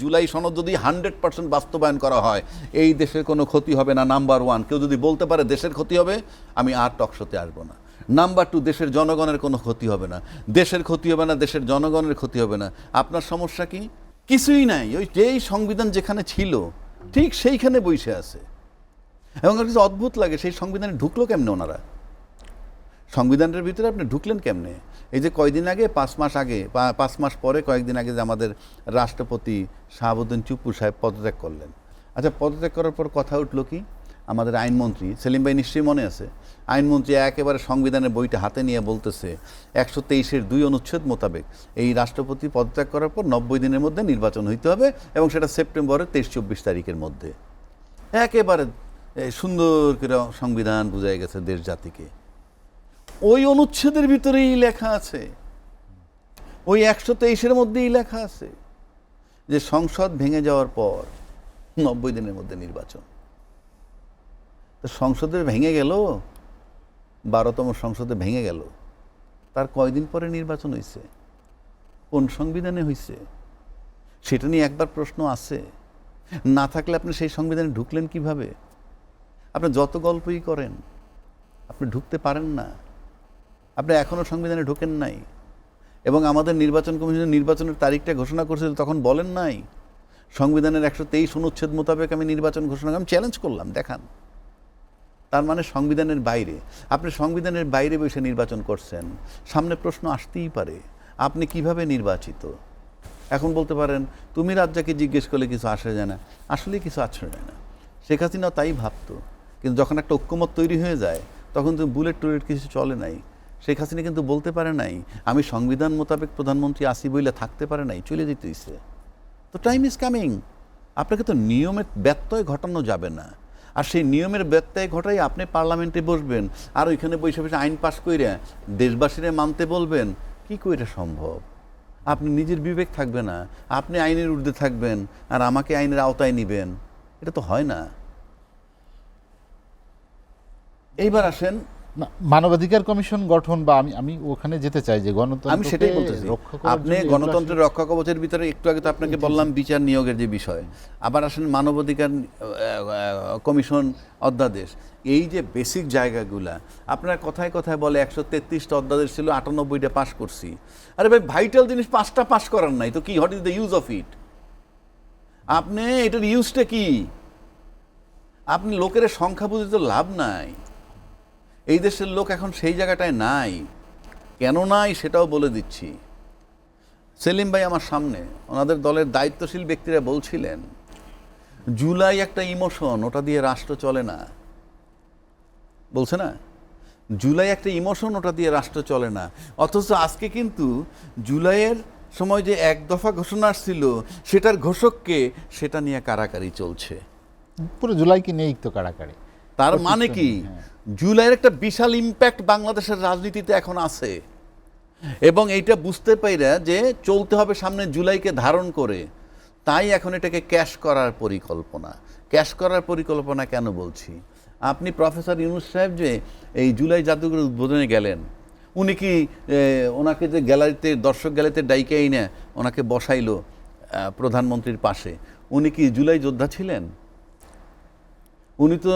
জুলাই সনদ যদি 100% বাস্তবায়ন করা হয় এই দেশের কোনো ক্ষতি হবে না। নাম্বার 1, কেউ যদি বলতে পারে দেশের ক্ষতি হবে, আমি আর টকশোতে আসবো না। নাম্বার 2, দেশের জনগণের কোনো ক্ষতি হবে না। দেশের ক্ষতি হবে না, দেশের জনগণের ক্ষতি হবে না। আপনার সমস্যা কি? কিছুই নাই। ওই যেই সংবিধান যেখানে ছিল ঠিক সেইখানে বসে আছে। এবং আর কিছু অদ্ভুত লাগে, সেই সংবিধানে ঢুকলো কেমনে ওনারা? সংবিধানের ভিতরে আপনি ঢুকলেন কেমনে? এই যে কয়দিন আগে, 5 মাস আগে, 5 মাস পরে কয়েকদিন আগে যে আমাদের রাষ্ট্রপতি শাহাবুদ্দিন চুপ্পু সাহেব পদত্যাগ করলেন। আচ্ছা, পদত্যাগ করার পর কথা উঠলো কি? আমাদের আইনমন্ত্রী সেলিম ভাই নিশ্চয়ই মনে আছে, আইনমন্ত্রী একেবারে সংবিধানের বইটা হাতে নিয়ে বলতেছে 123-এর 2 অনুচ্ছেদ মোতাবেক এই রাষ্ট্রপতি পদত্যাগ করার পর 90 দিনের মধ্যে নির্বাচন হইতে হবে এবং সেটা সেপ্টেম্বরের 23-24 তারিখের মধ্যে। একেবারে সুন্দর করে সংবিধান বুঝাই গেছে দেশ জাতিকে। ওই অনুচ্ছেদের ভিতরেই লেখা আছে, ওই 123-এর মধ্যেই লেখা আছে যে সংসদ ভেঙে যাওয়ার পর 90 দিনের মধ্যে নির্বাচন। তো সংসদের ভেঙে গেল, 12তম সংসদে ভেঙে গেল, তার কয়দিন পরে নির্বাচন হয়েছে? কোন সংবিধানে হয়েছে? সেটা নিয়ে একবার প্রশ্ন আছে। না থাকলে আপনি সেই সংবিধানে ঢুকলেন কিভাবে? আপনি যত গল্পই করেন, আপনি ঢুকতে পারেন না। আপনি এখনও সংবিধানে ঢোকেন নাই। এবং আমাদের নির্বাচন কমিশন নির্বাচনের তারিখটা ঘোষণা করেছিল, তখন বলেন নাই সংবিধানের 123 অনুচ্ছেদ মোতাবেক আমি নির্বাচন ঘোষণা, আমি চ্যালেঞ্জ করলাম, দেখান। তার মানে সংবিধানের বাইরে। আপনি সংবিধানের বাইরে বসে নির্বাচন করছেন, সামনে প্রশ্ন আসতেই পারে আপনি কিভাবে নির্বাচিত। এখন বলতে পারেন তুমি রাজ্জাকে জিজ্ঞেস করলে কিছু আসে যায় না। আসলে কিছু আসে যায় না। শেখ হাসিনাও তাই ভাবতো, কিন্তু যখন একটা ঐক্যমত তৈরি হয়ে যায় তখন তো বুলেট টুলেট কিছু চলে নাই। শেখ হাসিনা কিন্তু বলতে পারে নাই আমি সংবিধান মোতাবেক প্রধানমন্ত্রী আসি বইলে থাকতে পারে নাই, চলে যেতে হইছে। তো টাইম ইজ কামিং। আপনাকে তো নিয়মের ব্যত্যয় ঘটানো যাবে না। আর সেই নিয়মের ব্যত্যয় ঘটাই আপনি পার্লামেন্টে বসবেন আর ওইখানে বসে বসে আইন পাশ কইরা দেশবাসীরা মানতে বলবেন, কি কইরা সম্ভব? আপনি নিজের বিবেক থাকবে না, আপনি আইনের ঊর্ধ্বে থাকবেন আর আমাকে আইনের আওতায় নিবেন, এটা তো হয় না। এইবার আসেন মানবাধিকার কমিশন গঠন, বা আমি ওখানে যেতে চাই যে গণতন্ত্র, আমি সেটাই বলতেছি। আপনি গণতন্ত্রের রক্ষা কবচের ভিতরে একটু আগে তো আপনাকে বললাম বিচার নিয়োগের যে বিষয়। আবার আসেন মানবাধিকার কমিশন অধ্যাদেশ, এই যে বেসিক জায়গাগুলা আপনার কথায় কথায় বলে 133টা অধ্যাদেশ ছিল, 98টা পাস করছি। আরে ভাই, ভাইটাল জিনিস 5টা পাস করার নাই তো কি? What is the use of it? আপনি এটার ইউজটা কি? আপনি লোকের সংখ্যা বুঝে তো লাভ নাই। এই দেশের লোক এখন সেই জায়গাটায় নাই। কেন নাই সেটাও বলে দিচ্ছি। সেলিম ভাই আমার সামনে, ওনাদের দলের দায়িত্বশীল ব্যক্তিরা বলছিলেন জুলাই একটা ইমোশন, ওটা দিয়ে রাষ্ট্র চলে না। বলছে না, জুলাই একটা ইমোশন, ওটা দিয়ে রাষ্ট্র চলে না। অথচ আজকে কিন্তু জুলাইয়ের সময় যে 1 দফা ঘোষণা আসছিল সেটার ঘোষককে, সেটা নিয়ে কারাকারি চলছে। পুরো জুলাইকে নিয়েই তো কারাকারি। তার মানে কি, জুলাইয়ের একটা বিশাল ইম্প্যাক্ট বাংলাদেশের রাজনীতিতে এখন আছে। এবং এইটা বুঝতে পাইরা যে চলতে হবে সামনে জুলাইকে ধারণ করে, তাই এখন এটাকে ক্যাশ করার পরিকল্পনা। ক্যাশ করার পরিকল্পনা কেন বলছি? আপনি প্রফেসর ইউনূস সাহেব যে এই জুলাই জাদুঘরের উদ্বোধনে গেলেন, উনি কি ওনাকে যে গ্যালারিতে, দর্শক গ্যালারিতে ডাইকেই না ওনাকে বসাইলো প্রধানমন্ত্রীর পাশে, উনি কি জুলাই যোদ্ধা ছিলেন? উনি তো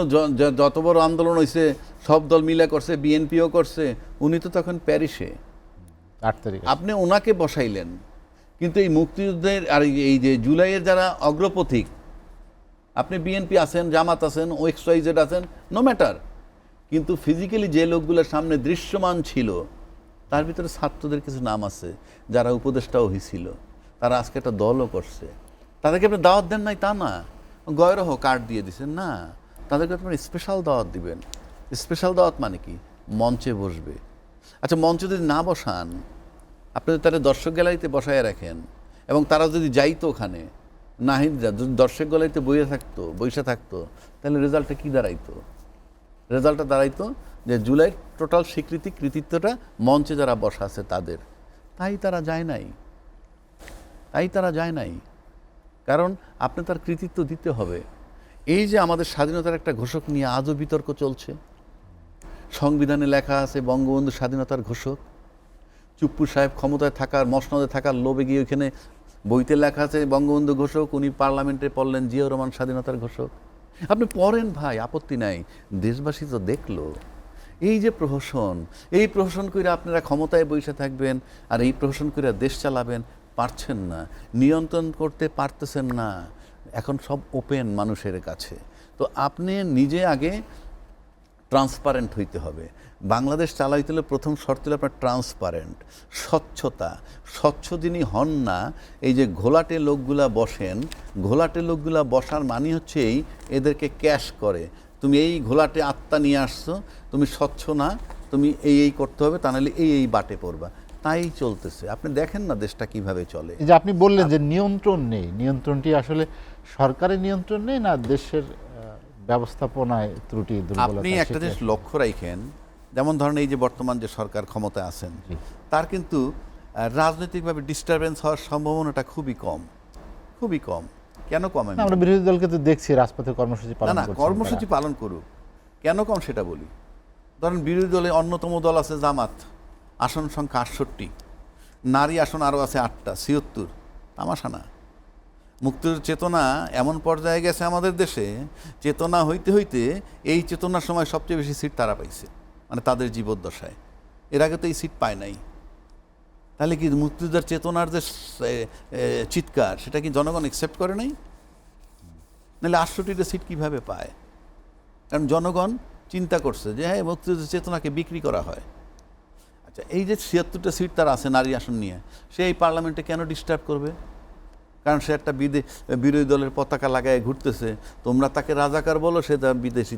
যত বড় আন্দোলন হয়েছে সব দল মিলে করছে, বিএনপিও করছে, উনি তো তখন প্যারিসে। 8 তারিখ আপনি ওনাকে বসাইলেন, কিন্তু এই মুক্তিযুদ্ধের আর এই যে জুলাইয়ের যারা অগ্রপথিক, আপনি বিএনপি আছেন, জামাত আছেন, XYZ আছেন, নো ম্যাটার, কিন্তু ফিজিক্যালি যে লোকগুলোর সামনে দৃশ্যমান ছিল তার ভিতরে ছাত্রদের কিছু নাম আছে যারা উপদেষ্টাও হয়েছিল, তারা আজকে একটা দলও করছে। তাদেরকে আপনি দাওয়াত দেন নাই তা না, গয়রহ কার্ড দিয়ে দিচ্ছেন না, তাদেরকে আপনার স্পেশাল দাওয়াত দিবেন। স্পেশাল দাওয়াত মানে কি? মঞ্চে বসবে। আচ্ছা, মঞ্চে যদি না বসান, আপনি যদি তারা দর্শক গ্যালারিতে বসায় রাখেন এবং তারা যদি যাইতো ওখানে, নাহিদরা যদি দর্শক গ্যালারিতে বসে থাকতো, তাহলে রেজাল্টটা কী দাঁড়াইতো? রেজাল্টটা দাঁড়াইতো যে জুলাইয়ের টোটাল স্বীকৃতি, কৃতিত্বটা মঞ্চে যারা বসা আছে তাদের। তাই তারা যায় নাই। কারণ আপনি তার কৃতিত্ব দিতে হবে। এই যে আমাদের স্বাধীনতার একটা ঘোষক নিয়ে আজও বিতর্ক চলছে। সংবিধানে লেখা আছে বঙ্গবন্ধু স্বাধীনতার ঘোষক। চুপ্পু সাহেব ক্ষমতায় থাকার, মসনদে থাকার লোভে গিয়ে ওইখানে বইতে লেখা আছে বঙ্গবন্ধু ঘোষক, উনি পার্লামেন্টে পড়লেন জিয়াউর রহমান স্বাধীনতার ঘোষক। আপনি পড়েন ভাই, আপত্তি নাই, দেশবাসী তো দেখলো। এই যে প্রহসন, এই প্রহসন করে আপনারা ক্ষমতায় বসে থাকবেন আর এই প্রহসন করে দেশ চালাবেন, পারছেন না, নিয়ন্ত্রণ করতে পারতেছেন না। এখন সব ওপেন মানুষের কাছে। তো আপনি নিজে আগে ট্রান্সপারেন্ট হইতে হবে। বাংলাদেশ চালাইতে হলে প্রথম শর্ত হলো আপনার ট্রান্সপারেন্ট, স্বচ্ছতা। স্বচ্ছ যিনি হন না, এই যে ঘোলাটে লোকগুলা বসেন, ঘোলাটে লোকগুলা বসার মানে হচ্ছে এই এদেরকে ক্যাশ করে, তুমি এই ঘোলাটে আত্মা নিয়ে আসছো, তুমি স্বচ্ছ না, তুমি এই করতে হবে, তা নাহলে এই বাটে পড়বা। তাই চলতেছে। আপনি দেখেন না দেশটা কিভাবে চলে। এই যে আপনি বললেন যে নিয়ন্ত্রণ নেই, নিয়ন্ত্রণটি আসলে সরকারের নিয়ন্ত্রণ নেই না দেশের ব্যবস্থাপনায় ত্রুটি দুর্বলতা? আপনি একটা জিনিস লক্ষ্য রাখেন, যেমন ধরেন এই যে বর্তমান যে সরকার ক্ষমতায় আছেন, তার কিন্তু রাজনৈতিকভাবে ডিস্টারবেন্স হওয়ার সম্ভাবনাটা খুবই কম, খুবই কম। কেন কম? আমরা বিরোধী দলকে তো দেখছি রাজপথে কর্মসূচি পালন না, কর্মসূচি পালন করুক, কেন কম সেটা বলি। ধরেন বিরোধী দলে অন্যতম দল আছে জামাত, আসন সংখ্যা 68, নারী আসন আরও আছে 8টা, 76। তামাশা না। মুক্তির চেতনা এমন পর্যায়ে গেছে আমাদের দেশে, চেতনা হইতে হইতে এই চেতনার সময় সবচেয়ে বেশি সিট তারা পাইছে, মানে তাদের জীবদ্দশায়। এর আগে তো এই সিট পায় নাই। তাহলে কি মুক্তিযুদ্ধের চেতনার যে চিৎকার, সেটা কি জনগণ অ্যাকসেপ্ট করে নাই? নাহলে 68টা সিট কীভাবে পায়? কারণ জনগণ চিন্তা করছে যে হ্যাঁ, মুক্তিযুদ্ধের চেতনাকে বিক্রি করা হয়। আচ্ছা, এই যে 76টা সিট তার আছে নারী আসন নিয়ে, সে এই পার্লামেন্টে কেন ডিস্টার্ব করবে? কারণ সে একটা বিরোধী দলের পতাকা লাগায় ঘুরতেছে। তোমরা তাকে রাজাকার বলো, সে তার বিদেশি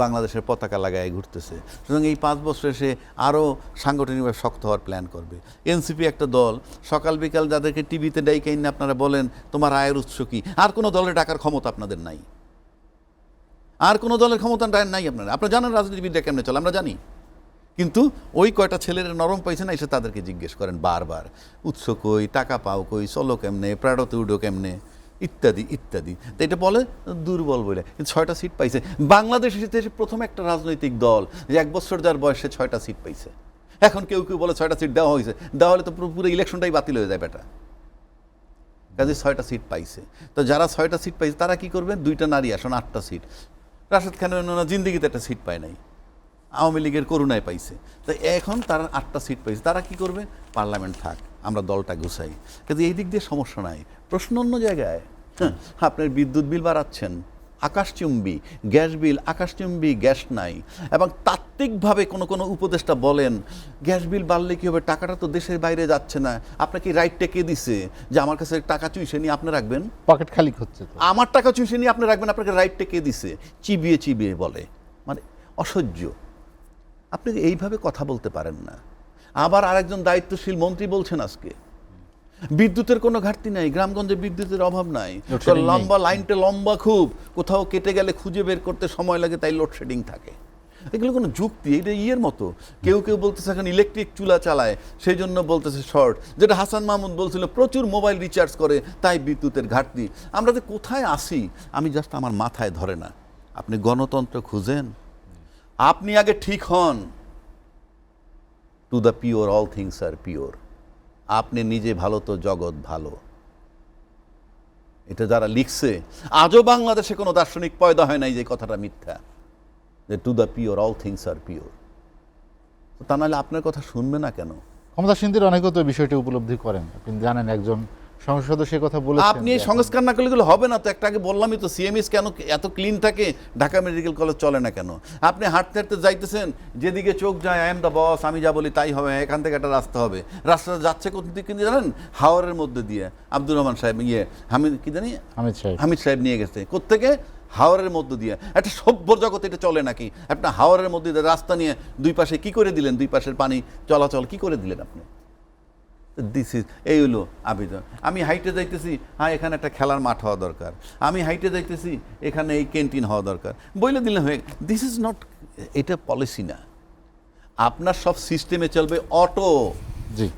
বাংলাদেশের পতাকা লাগায় ঘুরতেছে। সুতরাং এই 5 বছরে সে আরও সাংগঠনিকভাবে শক্ত হওয়ার প্ল্যান করবে। এনসিপি একটা দল, সকাল বিকাল যাদেরকে টিভিতে ডাইকে না আপনারা বলেন তোমার আয়ের উৎস কী, আর কোনো দলের ডাকার ক্ষমতা আপনাদের নাই, আর কোনো দলের ক্ষমতা নাই আপনারা। আপনারা জানেন রাজনীতিবিদরা কেমনে চলে, আমরা জানি। কিন্তু ওই কয়টা ছেলেরা নরম পাইছে না, এসে তাদেরকে জিজ্ঞেস করেন বারবার, উৎস কই, টাকা পাও কই, চলো কেমনে, প্রাডোতে উডো কেমনে, ইত্যাদি ইত্যাদি। তো এটা বলে দুর্বল বলে। কিন্তু 6টা সিট পাইছে। বাংলাদেশ এসে প্রথম একটা রাজনৈতিক দল যে 1 বছর যার বয়সে 6টা সিট পাইছে। এখন কেউ কেউ বলে 6টা সিট দেওয়া হয়েছে, দেওয়া হলে তো পুরো ইলেকশনটাই বাতিল হয়ে যায় বেটা। কাজে 6টা সিট পাইছে। তো যারা 6টা সিট পাইছে তারা কি করবেন? 2টা নারী আসন, 8টা সিট। রাশেদ খানের জিন্দিগিতে একটা সিট পায় নাই, আওয়ামী লীগের করুণায় পাইছে। তো এখন তারা 8টা সিট পাইছে। তারা কি করবে? পার্লামেন্ট থাক, আমরা দলটা গুছাই। কিন্তু এই দিক দিয়ে সমস্যা নাই। প্রশ্ন অন্য জায়গায়। আপনার বিদ্যুৎ বিল বাড়াচ্ছেন, আকাশচুম্বী গ্যাস বিল, আকাশচুম্বী গ্যাস নাই। এবং তাত্ত্বিকভাবে কোনো উপদেষ্টা বলেন গ্যাস বিল বাড়লে কী হবে, টাকাটা তো দেশের বাইরে যাচ্ছে না, আপনাকে রাইটটা কে দিছে যে আমার কাছে টাকা চুইসে নিয়ে আপনি রাখবেন? পকেট খালি হচ্ছে, আমার টাকা চুইসে নিয়ে আপনি রাখবেন, আপনাকে রাইটটা কে দিছে? চিবিয়ে চিবিয়ে বলে, মানে অসহ্য। আপনি এইভাবে কথা বলতে পারেন না। আবার আরেকজন দায়িত্বশীল মন্ত্রী বলছেন আজকে বিদ্যুতের কোনো ঘাটতি নাই, গ্রামগঞ্জে বিদ্যুতের অভাব নাই, লম্বা লাইনটা লম্বা খুব, কোথাও কেটে গেলে খুঁজে বের করতে সময় লাগে, তাই লোডশেডিং থাকে। এগুলো কোনো যুক্তি? এটা ইয়ের মতো। কেউ কেউ বলতেছে এখন ইলেকট্রিক চুলা চালায়, সেই জন্য বলতেছে শর্ট। যেটা হাসান মাহমুদ বলছিল প্রচুর মোবাইল রিচার্জ করে, তাই বিদ্যুতের ঘাটতি। আমরা যে কোথায় আসি আমি জাস্ট আমার মাথায় ধরে না। আপনি গণতন্ত্র খুঁজেন, আপনি আগে ঠিক হন। To the pure all things are pure. আপনি নিজে ভালো তো জগৎ ভালো। এটা যারা লিখছে, আজও বাংলাদেশে কোনো দার্শনিক পয়দা হয় নাই যে কথাটা মিথ্যা, যে to the pure all things are pure. তা নাহলে আপনার কথা শুনবে না কেন? ক্ষমতাসীনদের অনেকে তো বিষয়টি উপলব্ধি করেন। আপনি জানেন একজন সংসদ সদস্য কথা বলেছেন, আপনি এই সংস্কার না করলে হবে না তো। একটা আগে বললামই তো, সিএমএস কেন এত ক্লিন থাকে, ঢাকা মেডিকেল কলেজ চলে না কেন? আপনি হাঁটতে হাঁটতে যাইতেছেন, যেদিকে চোখ যায় আই এম দ্য বস, আমি যা বলি তাই হবে, এখান থেকে একটা রাস্তা হবে। রাস্তাটা যাচ্ছে কোন দিকে জানেন? হাওরের মধ্যে দিয়ে। আব্দুর রহমান সাহেব হামিদ সাহেব নিয়ে গেছে কোত্থেকে? হাওরের মধ্য দিয়ে। একটা সভ্য জগতে এটা চলে নাকি? আপনার হাওরের মধ্যে দিয়ে রাস্তা নিয়ে দুই পাশে কি করে দিলেন? দুই পাশের পানি চলাচল কি করে দিলেন আপনি? দিস ইজ, এই হলো আবেদন। আমি হাইটে যাইতেছি, হ্যাঁ এখানে একটা খেলার মাঠ হওয়া দরকার। আমি হাইটে যাইতেছি, এখানে এই ক্যান্টিন হওয়া দরকার। বইলে দিলে হয়ে, দিস ইজ নট, এটা পলিসি না। আপনার সব সিস্টেমে চলবে অটো।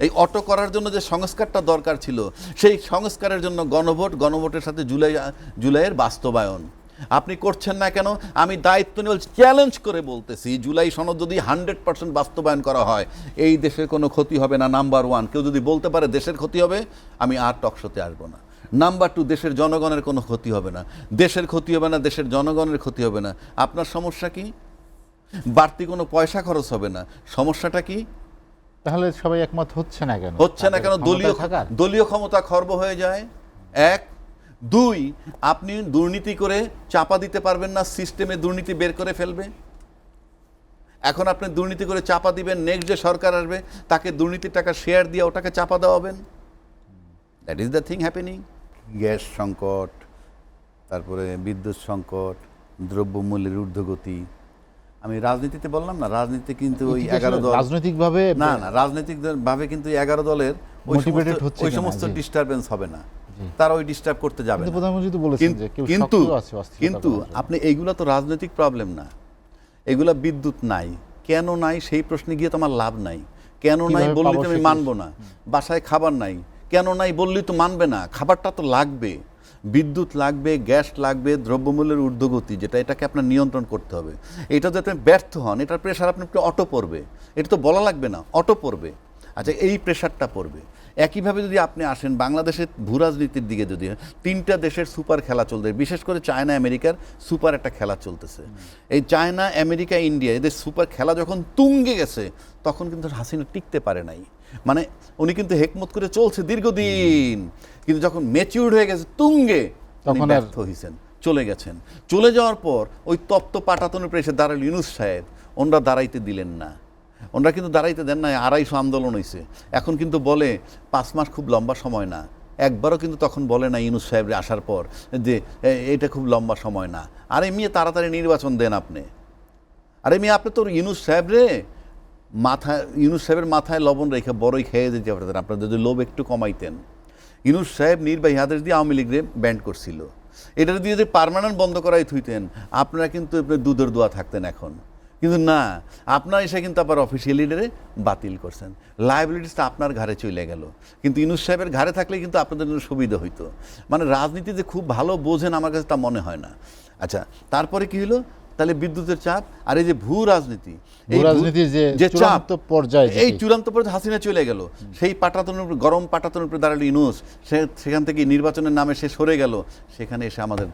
এই অটো করার জন্য যে সংস্কারটা দরকার ছিল, সেই সংস্কারের জন্য গণভোট, গণভোটের সাথে জুলাইয়ের বাস্তবায়ন। আপনি করছেন না কেন? আমি দায়িত্ব নিয়ে বলছি, চ্যালেঞ্জ করে বলতেছি, জুলাই সনদ যদি 100% বাস্তবায়ন করা হয় এই দেশের কোনো ক্ষতি হবে না। নাম্বার ওয়ান, কেউ যদি বলতে পারে দেশের ক্ষতি হবে, আমি আর টকশোতে আসবো না। নাম্বার টু, দেশের জনগণের কোনো ক্ষতি হবে না। দেশের ক্ষতি হবে না, দেশের জনগণের ক্ষতি হবে না। আপনার সমস্যা কি? বাড়তি কোনো পয়সা খরচ হবে না। সমস্যাটা কি? তাহলে সবাই একমত হচ্ছে না কেন? হচ্ছে না কেন? দলীয় ক্ষমতা খর্ব হয়ে যায়। এক। দুই, আপনি দুর্নীতি করে চাপা দিতে পারবেন না, সিস্টেমে দুর্নীতি বের করে ফেলবে। এখন আপনি দুর্নীতি করে চাপা দিবেন, নেক্সট যে সরকার আসবে তাকে দুর্নীতির টাকা শেয়ার দিয়ে ওটাকে চাপা দেওয়াবেন। That is the thing happening. Gas সংকট, তারপরে বিদ্যুৎ সংকট, দ্রব্যমূল্যের ঊর্ধ্বগতি। আমি রাজনীতিতে বললাম না, রাজনীতি কিন্তু ওই 11 দল রাজনৈতিকভাবে না, রাজনৈতিক ভাবে কিন্তু 11 দলের ওই সমস্ত ডিস্টারবেন্স হবে না, তারা ওই ডিস্টার্ব করতে যাবে না। প্রধানমন্ত্রী তো বলেছেন যে কেউ কিন্তু সক্রিয় আছে অস্থিরতা কিন্তু করার জন্য। আপনি এইগুলা তো রাজনৈতিক প্রবলেম না, এগুলা বিদ্যুৎ নাই কেন নাই সেই প্রশ্নে গিয়ে তো আমার লাভ নাই। কেন নাই কিভাবে বললে পাবো তো আমি সেটা- মানবো না। বাসায় খাবার নাই, কেন নাই বললেই তো মানবে না। খাবারটা তো লাগবে, বিদ্যুৎ লাগবে, গ্যাস লাগবে, দ্রব্যমূল্যের ঊর্ধ্বগতি যেটা, এটাকে আপনার নিয়ন্ত্রণ করতে হবে। এটা যাতে ব্যর্থ হন, এটার প্রেশার আপনি একটু অটো পড়বে, এটা তো বলা লাগবে না, অটো পড়বে। আচ্ছা, এই প্রেশারটা পড়বে। একইভাবে যদি আপনি আসেন বাংলাদেশের ভূরাজনীতির দিকে, যদি 3টা দেশের সুপার খেলা চলতে, বিশেষ করে চায়না আমেরিকার সুপার একটা খেলা চলতেছে। এই চায়না আমেরিকা ইন্ডিয়া এদের সুপার খেলা যখন তুঙ্গে গেছে তখন কিন্তু হাসিনা টিকতে পারে নাই। মানে উনি কিন্তু হেকমত করে চলছে দীর্ঘদিন, কিন্তু যখন ম্যাচিউরড হয়ে গেছে তুঙ্গে তখন ব্যর্থ হয়েছেন, চলে গেছেন। চলে যাওয়ার পর ওই তপ্ত পাটাতনের উপরে এসে দাঁড়াল ইউনূস সাহেব, ওনারা দাঁড়াইতে দিলেন না। ওনারা কিন্তু দাঁড়াইতে দেন না, 250 আন্দোলন হয়েছে। এখন কিন্তু বলে 5 মাস খুব লম্বা সময় না। একবারও কিন্তু তখন বলে না ইউনূস সাহেবরে আসার পর যে এটা খুব লম্বা সময় না। আরে মেয়ে তাড়াতাড়ি নির্বাচন দেন আপনি। আরে মেয়ে আপনি তো ইউনূস সাহেবরে মাথায়, ইউনূস সাহেবের মাথায় লবণ রেখে বড়ই খেয়ে দিতে পারতেন, আপনার যদি লোভ একটু কমাইতেন। ইউনূস সাহেব নির্বাহী আদেশ দিয়ে আওয়ামী লীগরে ব্যান্ড করছিল, এটা দিয়ে যদি পার্মানেন্ট বন্ধ করাই থুইতেন আপনারা কিন্তু দুধের দোয়া থাকতেন এখন। কিন্তু না, আপনার এসে কিন্তু আবার অফিসিয়ালি বাতিল করছেন। লায়াবিলিটিসটা আপনার ঘাড়ে চলে গেল, কিন্তু ইউনূস সাহেবের ঘাড়ে থাকলে কিন্তু আপনাদের জন্য সুবিধা হইতো। মানে রাজনীতি যে খুব ভালো বোঝেন আমার কাছে তা মনে হয় না। আচ্ছা, তারপরে কি হলো? তাহলে বিদ্যুতের চাপ আর এই যে ভূ রাজনীতি, যে চূড়ান্ত পর্যায়ে, এই চূড়ান্ত পর্যায়ে হাসিনা চলে গেল। সেই পাটাতনের উপর, গরম পাটাতনের উপরে দাঁড়ালো ইউনূস, সেখান থেকে নির্বাচনের নামে সে সরে গেল, সেখানে এসে আমাদের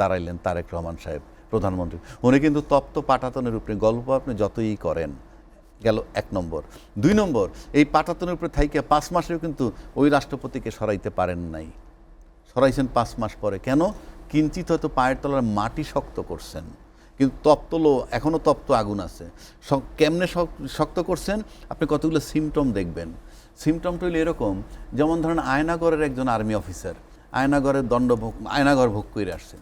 দাঁড়াইলেন তারেক রহমান সাহেব প্রধানমন্ত্রী। উনি কিন্তু তপ্ত পাটাতনের উপরে, গল্প আপনি যতই করেন, গেল 1 নম্বর। 2 নম্বর, এই পাটাতনের উপরে থাইকে 5 মাসেও কিন্তু ওই রাষ্ট্রপতিকে সরাইতে পারেন নাই। সরাইছেন 5 মাস পরে। কেন? কিঞ্চিত হয়তো পায়ের তলার মাটি শক্ত করছেন, কিন্তু তপ্তলো এখনও তপ্ত আগুন আছে। কেমনে শক্ত করছেন? আপনি কতগুলো সিমটম দেখবেন। সিমটমটা হলো এরকম, যেমন ধরেন আয়নাগরের একজন আর্মি অফিসার আয়নাগরের আয়নাগর ভোগ করে আসছেন,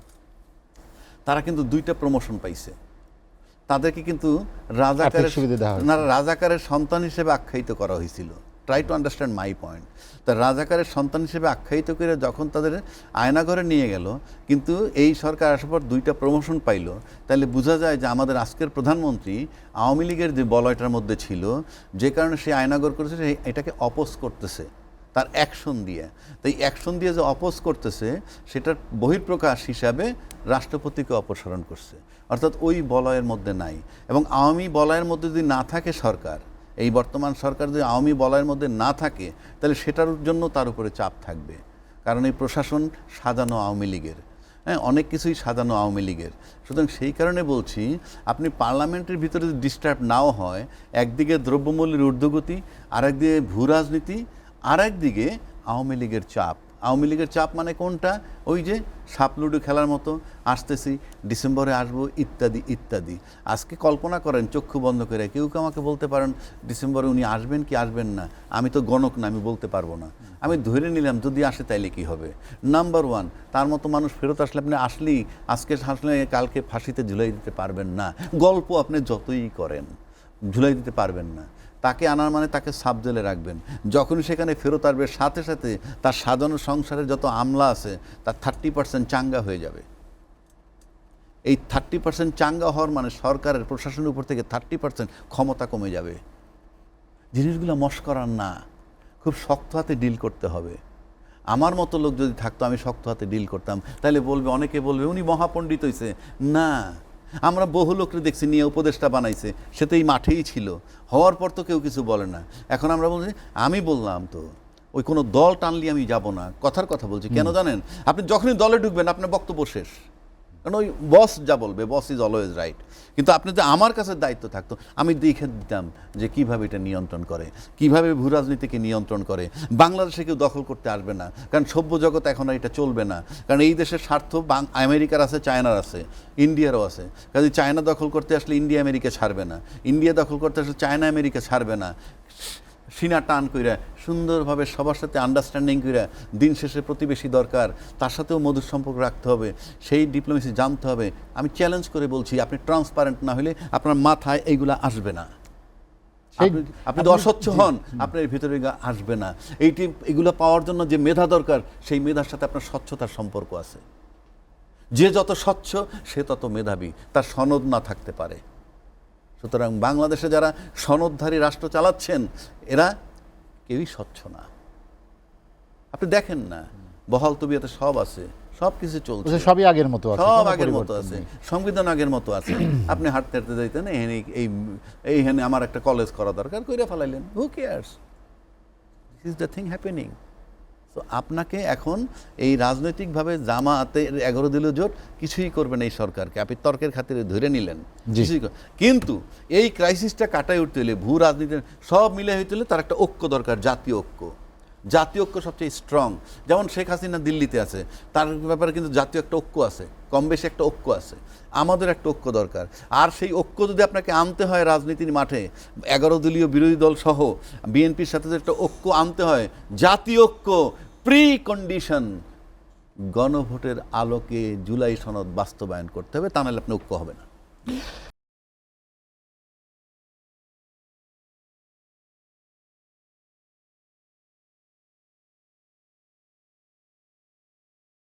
তারা কিন্তু 2টা প্রমোশন পাইছে। তাদেরকে কিন্তু রাজাকারের সন্তান হিসেবে আখ্যায়িত করা হয়েছিল। Try to understand my point. তা রাজাকারের সন্তান হিসেবে আখ্যায়িত করে যখন তাদের আয়নাঘরে নিয়ে গেল, কিন্তু এই সরকার আসার পর 2টা প্রমোশন পাইল, তাহলে বোঝা যায় যে আমাদের আজকের প্রধানমন্ত্রী আওয়ামী লীগের যে বলয়টার মধ্যে ছিল, যে কারণে সে আয়নাঘর করেছে, এটাকে অপোজ করতেছে তার অ্যাকশন দিয়ে। তাই অ্যাকশন দিয়ে যে অপোজ করতেছে, সেটার বহিঃপ্রকাশ হিসাবে রাষ্ট্রপতিকে অপসারণ করছে, অর্থাৎ ওই বলয়ের মধ্যে নাই। এবং আওয়ামী বলয়ের মধ্যে যদি না থাকে সরকার, এই বর্তমান সরকার যদি আওয়ামী বলয়ের মধ্যে না থাকে, তাহলে সেটার জন্য তার উপরে চাপ থাকবে। কারণ এই প্রশাসন সাজানো আওয়ামী লীগের, হ্যাঁ, অনেক কিছুই সাজানো আওয়ামী লীগের। সুতরাং সেই কারণে বলছি, আপনি পার্লামেন্টের ভিতরে যদি ডিস্টার্ব নাও হয়, একদিকে দ্রব্যমূল্যের ঊর্ধ্বগতি, আরেকদিকে ভূ রাজনীতি, আরেকদিকে আওয়ামী লীগের চাপ। আওয়ামী লীগের চাপ মানে কোনটা? ওই যে সাপ লুডো খেলার মতো, আসতেছি, ডিসেম্বরে আসবো, ইত্যাদি ইত্যাদি। আজকে কল্পনা করেন চক্ষু বন্ধ করে, কেউ কেউ আমাকে বলতে পারেন ডিসেম্বরে উনি আসবেন কি আসবেন না, আমি তো গণক না, আমি বলতে পারবো না। আমি ধরে নিলাম যদি আসে তাইলে কি হবে। নাম্বার 1, তার মতো মানুষ ফেরত আসলে আপনি আসলেই আজকে আসলে কালকে ফাঁসিতে ঝুলাই দিতে পারবেন না। গল্প আপনি যতই করেন ঝুলাই দিতে পারবেন না। তাকে আনার মানে তাকে সাব জেলে রাখবেন। যখনই সেখানে ফেরত আসবে, সাথে সাথে তার সাজানো সংসারের যত আমলা আছে তার 30% চাঙ্গা হয়ে যাবে। এই 30% চাঙ্গা হওয়ার মানে সরকারের, প্রশাসনের উপর থেকে 30% ক্ষমতা কমে যাবে। জিনিসগুলো মস্করার না, খুব শক্ত হাতে ডিল করতে হবে। আমার মতো লোক যদি থাকতো আমি শক্ত হাতে ডিল করতাম, তাহলে বলবে, অনেকে বলবে উনি মহাপণ্ডিত হয়েছে। না, আমরা বহু লোককে দেখছি নিয়ে উপদেষ্টা বানাইছে, সে তো এই মাঠেই ছিল, হওয়ার পর তো কেউ কিছু বলে না। এখন আমরা বলছি, আমি বললাম তো ওই কোনো দল টানলি আমি যাব না, কথার কথা বলছি। কেন জানেন? আপনি যখনই দলে ঢুকবেন আপনার বক্তব্য শেষ, কারণ ওই বস যা বলবে, বস ইজ অলওয়েজ রাইট। কিন্তু আপনি যে আমার কাছে দায়িত্ব থাকতো, আমি দেখে দিতাম যে কিভাবে এটা নিয়ন্ত্রণ করে, কিভাবে ভূ রাজনীতিকে নিয়ন্ত্রণ করে। বাংলাদেশে কেউ দখল করতে আসবে না, কারণ সভ্য জগৎ এখন আর এটা চলবে না। কারণ এই দেশের স্বার্থ আমেরিকার আছে, চায়নার আছে, ইন্ডিয়ারও আছে। কাজে চায়না দখল করতে আসলে ইন্ডিয়া আমেরিকা ছাড়বে না, ইন্ডিয়া দখল করতে আসলে চায়না আমেরিকা ছাড়বে না। সিনা টান কইরা সুন্দরভাবে সবার সাথে আন্ডারস্ট্যান্ডিং কইরা, দিন শেষে প্রতিবেশী দরকার, তার সাথেও মধুর সম্পর্ক রাখতে হবে, সেই ডিপ্লোমেসি জানতে হবে। আমি চ্যালেঞ্জ করে বলছি, আপনি ট্রান্সপারেন্ট না হলে আপনার মাথায় এইগুলা আসবে না। আপনি যদি অস্বচ্ছ হন, আপনার ভিতরে আসবে না। এগুলো পাওয়ার জন্য যে মেধা দরকার, সেই মেধার সাথে আপনার স্বচ্ছতার সম্পর্ক আছে। যে যত স্বচ্ছ সে তত মেধাবী, তার সনদ না থাকতে পারে। সুতরাং বাংলাদেশে যারা সনদধারী রাষ্ট্র চালাচ্ছেন, এরা কেউই স্বচ্ছ না। আপনি দেখেন না, বহাল তবিয়তে সব আছে, সব কিছু চলছে, সবই আগের মতো আছে, সব কোনো আগের মতো পরিবর্তন আছে, নেই। সংবিধান আগের মতো আছে। আপনি হাঁটতে হাঁটতে যাইতেন, এইখানে আমার একটা কলেজ করা দরকার, কইরা ফেলাইলেন। Who cares? This is the thing happening. তো আপনাকে এখন এই রাজনৈতিকভাবে জামাতে 11 দলীয় জোট কিছুই করবেন এই সরকারকে, আপনি তর্কের খাতিরে ধরে নিলেন, কিন্তু এই ক্রাইসিসটা কাটাই উঠতে হলে, ভূ রাজনীতি সব মিলে হইতে হলে তার একটা ঐক্য দরকার, জাতীয় ঐক্য। জাতীয় ঐক্য সবচেয়ে স্ট্রং। যেমন শেখ হাসিনা দিল্লিতে আছে, তার ব্যাপারে কিন্তু জাতীয় একটা ঐক্য আছে, কম বেশি একটা ঐক্য আছে। আমাদের একটা ঐক্য দরকার। আর সেই ঐক্য যদি আপনাকে আনতে হয় রাজনীতির মাঠে, 11 দলীয় বিরোধী দল সহ বিএনপির সাথে যে একটা ঐক্য আনতে হয়, জাতীয় ঐক্য প্রি কন্ডিশন, গণভোটের আলোকে জুলাই সনদ বাস্তবায়ন করতে হবে, তা নাহলে আপনি ঐক্য হবে না।